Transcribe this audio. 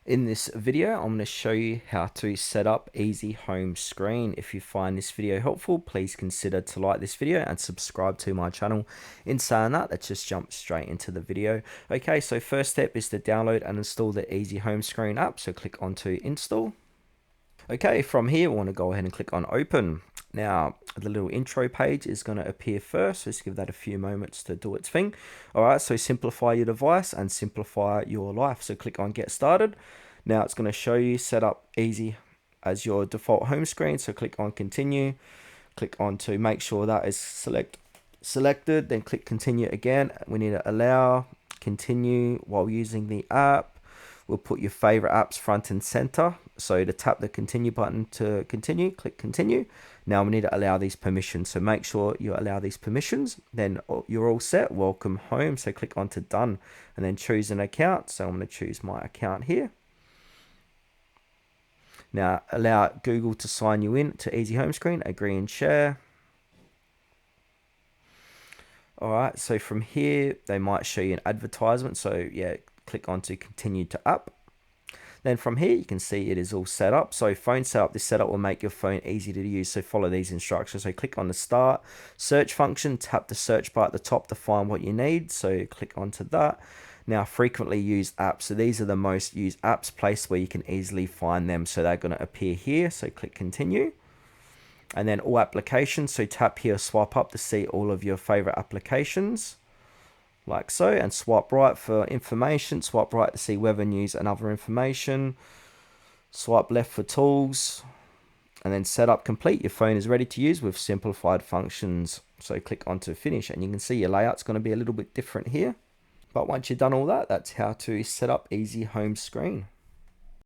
In this video, I'm going to show you how to set up easy home screen. If you find this video helpful, please consider to like this video and subscribe to my channel. In saying that, let's just jump straight into the video. Okay, so first step is to download and install the Easy Home Screen app. So click onto install. Okay, from here, we want to go ahead and click on open. Now, the little intro page is going to appear first, so just give that a few moments to do its thing. All right, so simplify your device and simplify your life. So click on get started. Now it's going to show you set up easy as your default home screen. So click on continue, click on to make sure that is selected, then click continue again. We need to allow continue while using the app. We'll put your favorite apps front and center. So to tap the continue button to continue, click continue. Now we need to allow these permissions. So make sure you allow these permissions. Then you're all set. Welcome home. So click on to done and then choose an account. So I'm going to choose my account here. Now allow Google to sign you in to Easy Home Screen. Agree and share. All right. So from here, they might show you an advertisement. So yeah, click on to continue to app. Then from here, you can see it is all set up. So phone setup, this setup will make your phone easy to use. So follow these instructions. So click on the start search function, tap the search bar at the top to find what you need. So click onto that. Now frequently used apps. So these are the most used apps placed where you can easily find them. So they're going to appear here. So click continue. And then all applications. So tap here, swipe up to see all of your favorite applications. Like so, and swipe right for information, swipe right to see weather news and other information, swipe left for tools, and then setup complete. Your phone is ready to use with simplified functions. So click on to finish, and you can see your layout's going to be a little bit different here. But once you've done all that, that's how to set up Easy Home Screen.